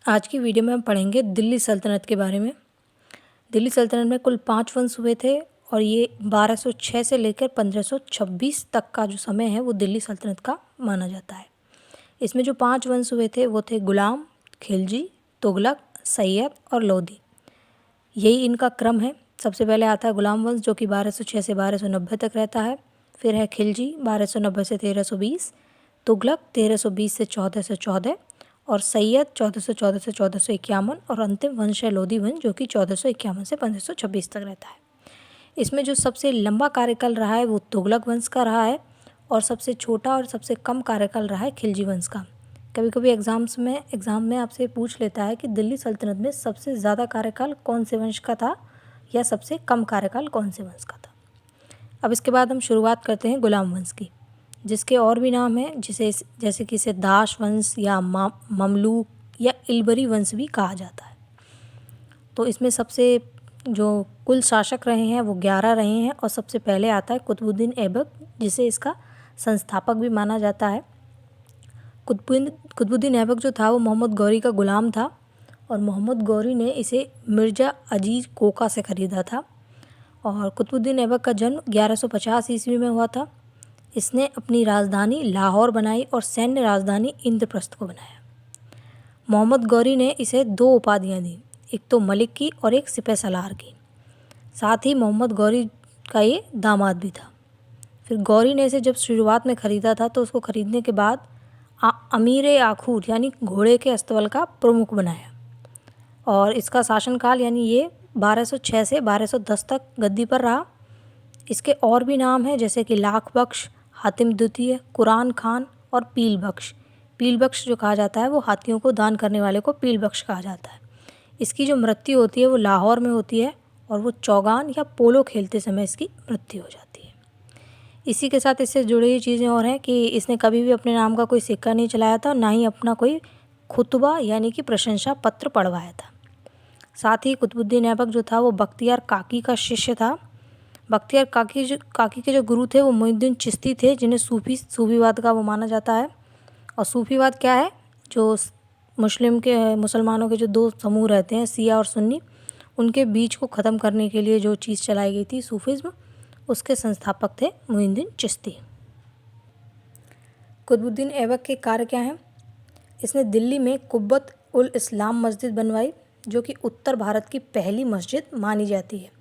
आज की वीडियो में हम पढ़ेंगे दिल्ली सल्तनत के बारे में। दिल्ली सल्तनत में कुल 5 वंश हुए थे और ये 1206 से लेकर 1526 तक का जो समय है वो दिल्ली सल्तनत का माना जाता है। इसमें जो 5 वंश हुए थे वो थे गुलाम, खिलजी, तुगलक, सैयद और लोदी। यही इनका क्रम है। सबसे पहले आता है गुलाम वंश जो कि 1206 से 1290 तक रहता है। फिर है खिलजी 1290 से 1320, तुगलक 1320 से 1414 और सैयद 1414 से 1451 और अंतिम वंश है लोदी वंश जो कि 1451 से 1526 तक रहता है। इसमें जो सबसे लंबा कार्यकाल रहा है वो तुगलक वंश का रहा है और सबसे छोटा और सबसे कम कार्यकाल रहा है खिलजी वंश का। कभी कभी एग्ज़ाम में आपसे पूछ लेता है कि दिल्ली सल्तनत में सबसे ज़्यादा कार्यकाल कौन से वंश का था या सबसे कम कार्यकाल कौन से वंश का था। अब इसके बाद हम शुरुआत करते हैं गुलाम वंश की, जिसके और भी नाम हैं जैसे कि इसे दाश वंश या ममलूक या इलबरी वंश भी कहा जाता है। तो इसमें सबसे जो कुल शासक रहे हैं वो 11 रहे हैं और सबसे पहले आता है कुतुबुद्दीन ऐबक, जिसे इसका संस्थापक भी माना जाता है। कुतुबुद्दीन ऐबक जो था वो मोहम्मद गौरी का गुलाम था और मोहम्मद गौरी ने इसे मिर्ज़ा अजीज़ कोका से ख़रीदा था। और कुतुबुद्दीन ऐबक का जन्म 1150 ईस्वी में हुआ था। इसने अपनी राजधानी लाहौर बनाई और सैन्य राजधानी इंद्रप्रस्थ को बनाया। मोहम्मद गौरी ने इसे 2 उपाधियां दी, एक तो मलिक की और एक सिपह सलार की। साथ ही मोहम्मद गौरी का ये दामाद भी था। फिर गौरी ने इसे जब शुरुआत में ख़रीदा था तो उसको ख़रीदने के बाद अमीर आखूर यानी घोड़े के अस्तबल का प्रमुख बनाया और इसका शासनकाल यानी ये 1206 से 1210 तक गद्दी पर रहा। इसके और भी नाम हैं जैसे कि लाख बख्श, हातिम द्वितीय, कुरान खान और पील बख्श। पील बख्श जो कहा जाता है वो हाथियों को दान करने वाले को पील बख्श कहा जाता है। इसकी जो मृत्यु होती है वो लाहौर में होती है और वो चौगान या पोलो खेलते समय इसकी मृत्यु हो जाती है। इसी के साथ इससे जुड़ी हुई चीज़ें और हैं कि इसने कभी भी अपने नाम का कोई सिक्का नहीं चलाया था, ना ही अपना कोई खुतबा यानी कि प्रशंसा पत्र पढ़वाया था। साथ ही कुतुबुद्दीन ऐबक जो था वो बख्तियार काकी का शिष्य था। बख्तियार काकी के जो गुरु थे वो मोइनुद्दीन चिश्ती थे, जिन्हें सूफीवाद का वो माना जाता है। और सूफीवाद क्या है? जो मुसलमानों के जो 2 समूह रहते हैं, शिया और सुन्नी, उनके बीच को ख़त्म करने के लिए जो चीज़ चलाई गई थी सूफीज़्म, उसके संस्थापक थे मोइनुद्दीन चिश्ती। कुतुबुद्दीन ऐबक के कार्य क्या हैं? इसने दिल्ली में कुब्बत उल इस्लाम मस्जिद बनवाई जो कि उत्तर भारत की पहली मस्जिद मानी जाती है।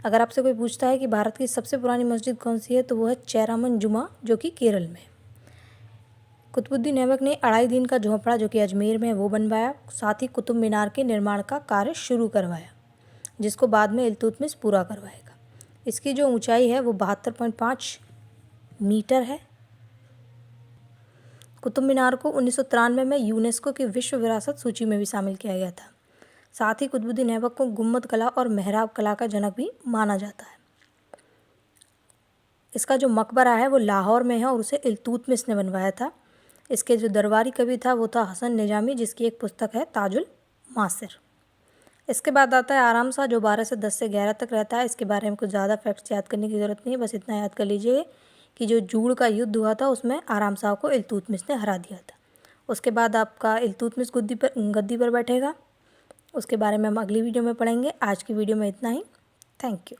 अगर आपसे कोई पूछता है कि भारत की सबसे पुरानी मस्जिद कौन सी है तो वो है चेरामन जुमा जो कि केरल में है। कुतुबुद्दीन ऐबक ने 2.5 दिन का झोंपड़ा जो कि अजमेर में है वो बनवाया। साथ ही कुतुब मीनार के निर्माण का कार्य शुरू करवाया जिसको बाद में इल्तुतमिश पूरा करवाएगा। इसकी जो ऊंचाई है वो 72.5 मीटर है। कुतुब मीनार को 1993 में यूनेस्को की विश्व विरासत सूची में भी शामिल किया गया था। साथ ही कुतुबुद्दीन ऐबक को गुम्बद कला और मेहराब कला का जनक भी माना जाता है। इसका जो मकबरा है वो लाहौर में है और उसे इल्तुतमिश ने बनवाया था। इसके जो दरबारी कवि था वो था हसन निजामी, जिसकी एक पुस्तक है ताजुल मासिर। इसके बाद आता है आराम शाह जो 12 से 10 से 11 तक रहता है। इसके बारे में कुछ ज़्यादा फैक्ट्स याद करने की ज़रूरत नहीं है, बस इतना याद कर लीजिए कि जो जूड़ का युद्ध हुआ था उसमें आराम शाह को इल्तुतमिश ने हरा दिया था। उसके बाद आपका इल्तुतमिश गद्दी पर बैठेगा। उसके बारे में हम अगली वीडियो में पढ़ेंगे। आज की वीडियो में इतना ही। Thank you.